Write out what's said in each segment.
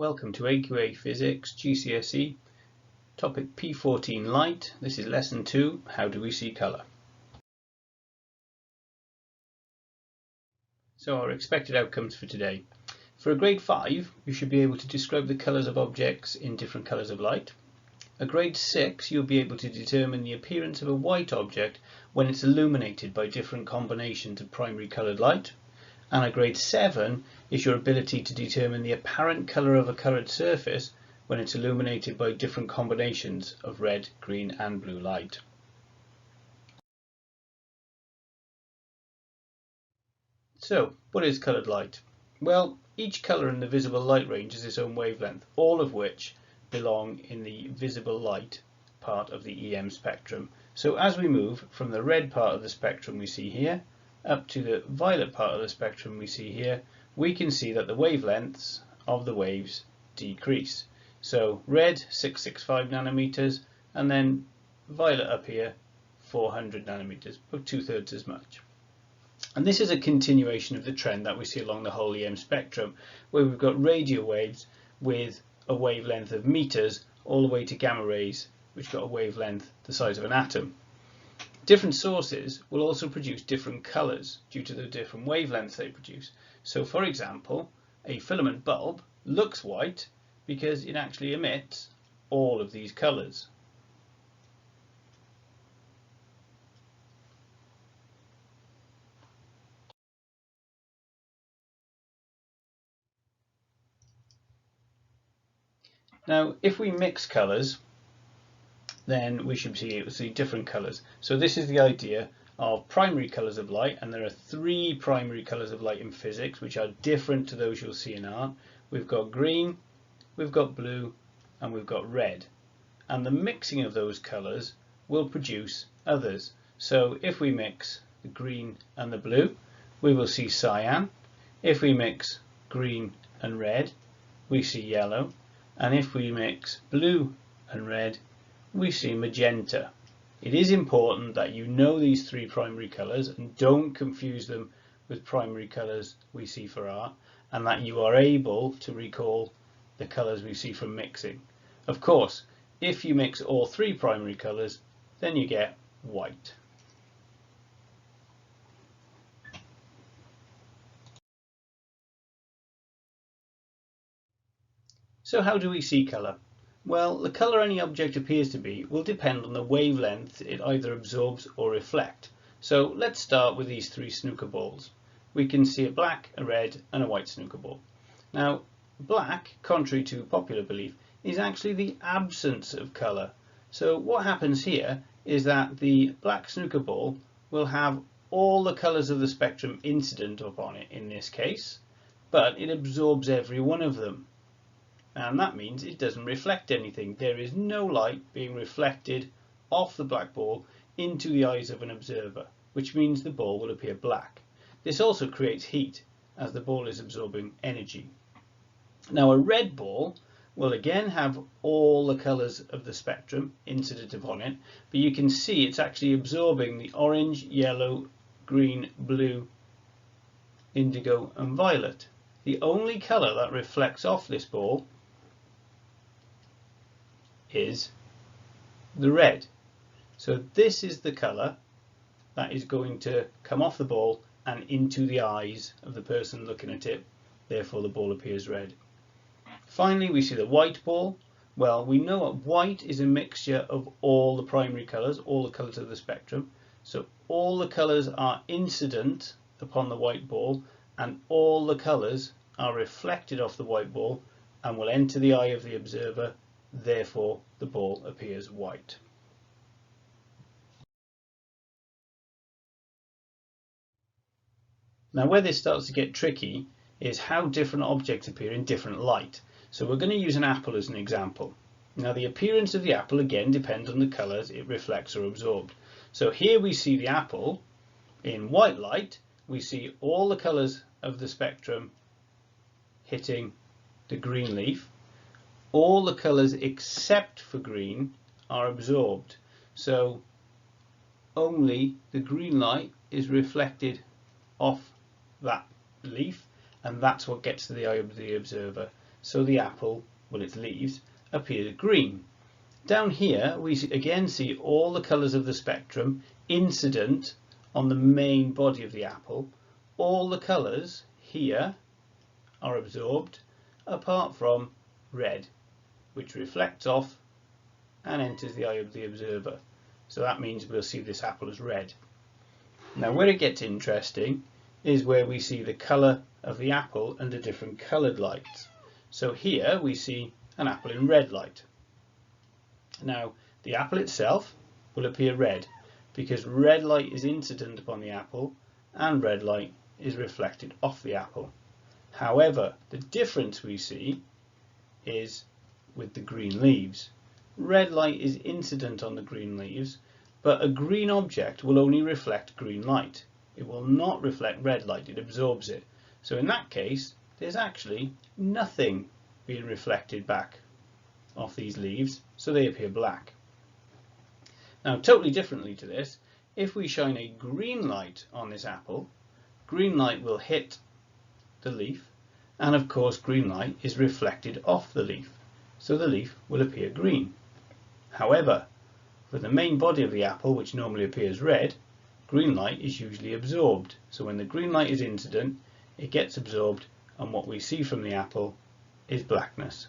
Welcome to AQA Physics GCSE, topic P14 Light. This is lesson 2, How do we see colour? So our expected outcomes for today. For a grade 5, you should be able to describe the colours of objects in different colours of light. A grade 6, you'll be able to determine the appearance of a white object when it's illuminated by different combinations of primary coloured light. And a grade 7 is your ability to determine the apparent colour of a coloured surface when it's illuminated by different combinations of red, green and blue light. So, what is coloured light? Well, each colour in the visible light range has its own wavelength, all of which belong in the visible light part of the EM spectrum. So as we move from the red part of the spectrum we see here up to the violet part of the spectrum we see here, we can see that the wavelengths of the waves decrease. So red 665 nanometers and then violet up here 400 nanometers, about 2/3 as much. And this is a continuation of the trend that we see along the whole EM spectrum, where we've got radio waves with a wavelength of meters all the way to gamma rays which got a wavelength the size of an atom. Different sources will also produce different colours due to the different wavelengths they produce. So for example, a filament bulb looks white because it actually emits all of these colours. Now if we mix colours, then we should see different colours. So this is the idea of primary colours of light, and there are 3 primary colours of light in physics which are different to those you'll see in art. We've got green, we've got blue and we've got red, and the mixing of those colours will produce others. So if we mix the green and the blue, we will see cyan. If we mix green and red, we see yellow, and if we mix blue and red, we see magenta. It is important that you know these 3 primary colours and don't confuse them with primary colours we see for art, and that you are able to recall the colours we see from mixing. Of course, if you mix all 3 primary colours, then you get white. So how do we see colour? Well, the colour any object appears to be will depend on the wavelength it either absorbs or reflects. So let's start with these 3 snooker balls. We can see a black, a red and a white snooker ball. Now black, contrary to popular belief, is actually the absence of colour. So what happens here is that the black snooker ball will have all the colours of the spectrum incident upon it in this case, but it absorbs every one of them. And that means it doesn't reflect anything. There is no light being reflected off the black ball into the eyes of an observer, which means the ball will appear black. This also creates heat as the ball is absorbing energy. Now a red ball will again have all the colours of the spectrum incident upon it, but you can see it's actually absorbing the orange, yellow, green, blue, indigo and violet. The only colour that reflects off this ball is the red. So this is the colour that is going to come off the ball and into the eyes of the person looking at it, therefore the ball appears red. Finally we see the white ball. Well, we know that white is a mixture of all the primary colours, all the colours of the spectrum. So all the colours are incident upon the white ball and all the colours are reflected off the white ball and will enter the eye of the observer, therefore the ball appears white. Now where this starts to get tricky is how different objects appear in different light. So we're going to use an apple as an example. Now the appearance of the apple again depends on the colours it reflects or absorbs. So here we see the apple in white light. We see all the colours of the spectrum hitting the green leaf. All the colours except for green are absorbed. So only the green light is reflected off that leaf, and that's what gets to the eye of the observer. so the apple, well, its leaves, appear green. Down here we again see all the colours of the spectrum incident on the main body of the apple. All the colours here are absorbed apart from red, which reflects off and enters the eye of the observer. So that means we'll see this apple as red. Now where it gets interesting is where we see the colour of the apple under different coloured lights. So here we see an apple in red light. Now the apple itself will appear red because red light is incident upon the apple and red light is reflected off the apple. However, the difference we see is with the green leaves. Red light is incident on the green leaves, but a green object will only reflect green light. It will not reflect red light, it absorbs it. So in that case, there's actually nothing being reflected back off these leaves, so they appear black. Now, totally differently to this, if we shine a green light on this apple, green light will hit the leaf, and of course green light is reflected off the leaf, so the leaf will appear green. However, for the main body of the apple, which normally appears red, green light is usually absorbed. So when the green light is incident, it gets absorbed, and what we see from the apple is blackness,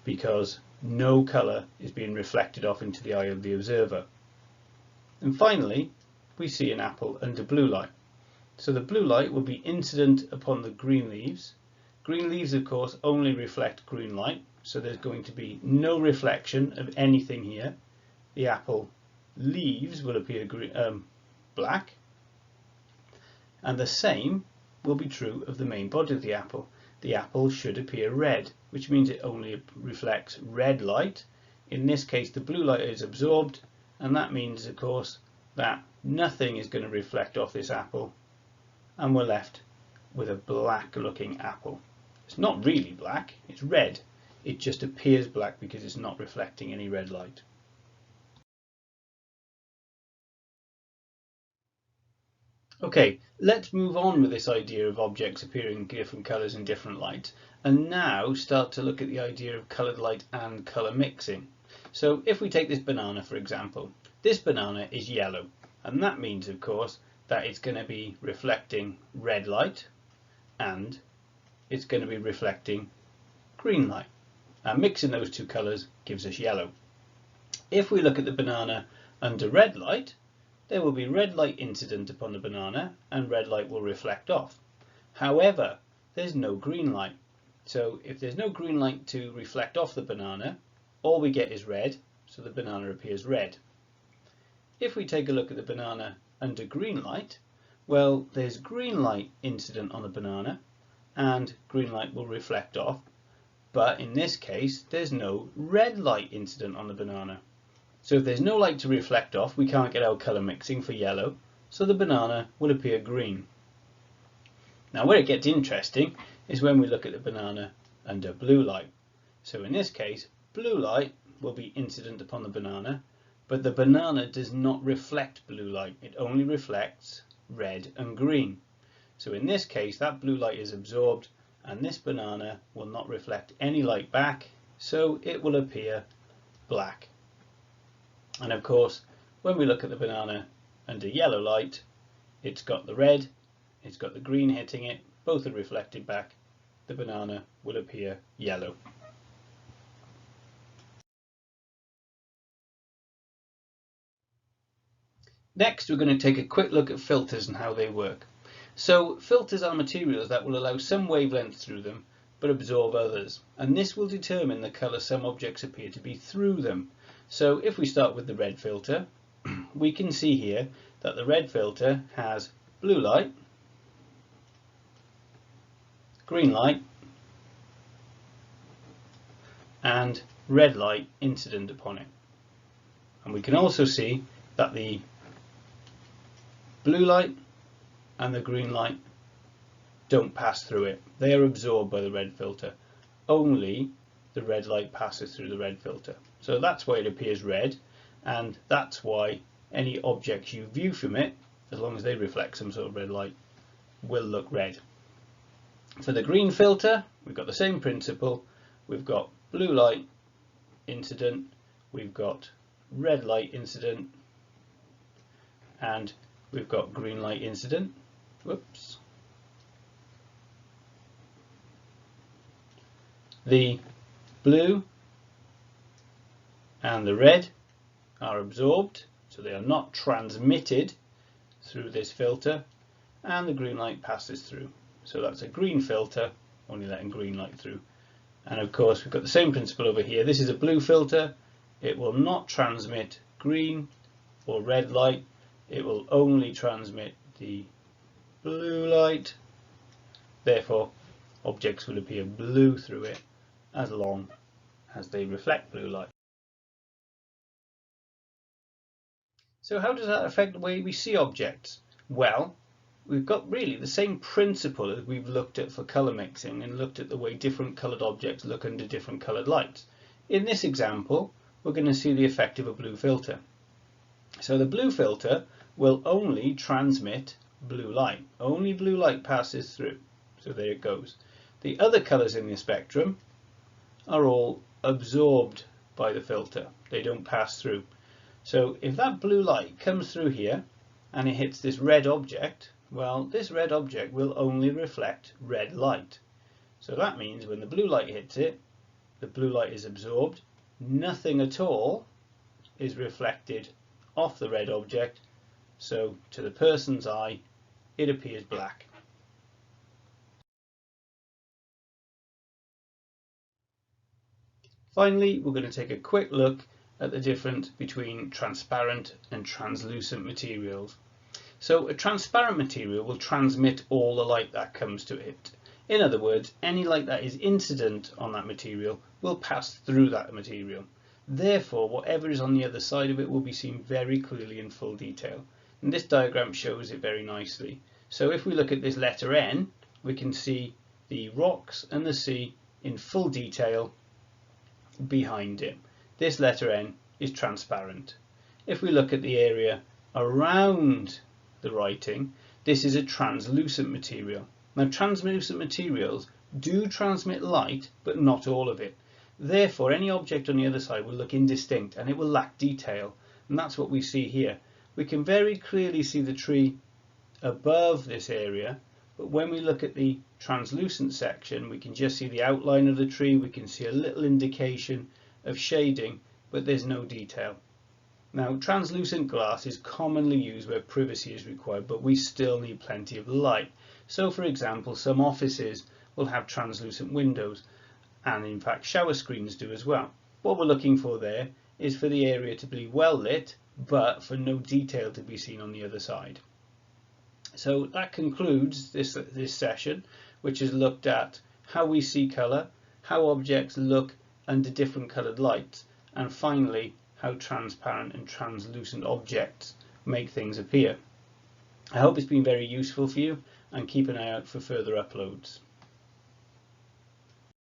because no colour is being reflected off into the eye of the observer. And finally, we see an apple under blue light. So the blue light will be incident upon the green leaves. Green leaves, of course, only reflect green light, so there's going to be no reflection of anything here. The apple leaves will appear black, and the same will be true of the main body of the apple. The apple should appear red, which means it only reflects red light. In this case, the blue light is absorbed, and that means, of course, that nothing is going to reflect off this apple, and we're left with a black looking apple. It's not really black, it's red. It just appears black because it's not reflecting any red light. Okay, let's move on with this idea of objects appearing in different colours in different lights, and now start to look at the idea of coloured light and colour mixing. So if we take this banana, for example, this banana is yellow, and that means, of course, that it's going to be reflecting red light and it's going to be reflecting green light. And mixing those two colours gives us yellow. If we look at the banana under red light, there will be red light incident upon the banana and red light will reflect off. However, there's no green light. So if there's no green light to reflect off the banana, all we get is red, so the banana appears red. If we take a look at the banana under green light, well, there's green light incident on the banana and green light will reflect off, but in this case there's no red light incident on the banana. So if there's no light to reflect off, we can't get our colour mixing for yellow, so the banana will appear green. Now where it gets interesting is when we look at the banana under blue light. So in this case, blue light will be incident upon the banana, but the banana does not reflect blue light, it only reflects red and green. So in this case, that blue light is absorbed and this banana will not reflect any light back, so it will appear black. And of course, when we look at the banana under yellow light, it's got the red, it's got the green hitting it, both are reflected back, the banana will appear yellow. Next, we're going to take a quick look at filters and how they work. So filters are materials that will allow some wavelengths through them but absorb others, and this will determine the colour some objects appear to be through them. So if we start with the red filter, we can see here that the red filter has blue light, green light and red light incident upon it. And we can also see that the blue light and the green light don't pass through it. They are absorbed by the red filter. Only the red light passes through the red filter. So that's why it appears red, and that's why any objects you view from it, as long as they reflect some sort of red light, will look red. For the green filter, we've got the same principle. we've got blue light incident, we've got red light incident, and we've got green light incident. Whoops. The blue and the red are absorbed, so they are not transmitted through this filter, and the green light passes through. So that's a green filter, only letting green light through. And of course we've got the same principle over here. This is a blue filter. It will not transmit green or red light. It will only transmit the blue light. Therefore, objects will appear blue through it as long as they reflect blue light. So how does that affect the way we see objects? Well, we've got really the same principle as we've looked at for colour mixing and looked at the way different coloured objects look under different coloured lights. In this example, we're going to see the effect of a blue filter. So the blue filter will only transmit blue light. Only blue light passes through. So there it goes. The other colours in the spectrum are all absorbed by the filter. They don't pass through. So if that blue light comes through here and it hits this red object, well, this red object will only reflect red light. So that means when the blue light hits it, the blue light is absorbed, nothing at all is reflected off the red object, so to the person's eye it appears black. Finally, we're going to take a quick look at the difference between transparent and translucent materials. So a transparent material will transmit all the light that comes to it. In other words, any light that is incident on that material will pass through that material. Therefore, whatever is on the other side of it will be seen very clearly in full detail. And this diagram shows it very nicely. So if we look at this letter N, we can see the rocks and the sea in full detail behind it. This letter N is transparent. If we look at the area around the writing, this is a translucent material. Now, translucent materials do transmit light, but not all of it. Therefore, any object on the other side will look indistinct and it will lack detail. And that's what we see here. We can very clearly see the tree above this area, but when we look at the translucent section, we can just see the outline of the tree. We can see a little indication of shading, but there's no detail. Now, translucent glass is commonly used where privacy is required, but we still need plenty of light. So, for example, some offices will have translucent windows, and in fact shower screens do as well. What we're looking for there is for the area to be well lit, but for no detail to be seen on the other side. So that concludes this session, which has looked at how we see colour, how objects look under different coloured lights, and finally how transparent and translucent objects make things appear. I hope it's been very useful for you, and keep an eye out for further uploads.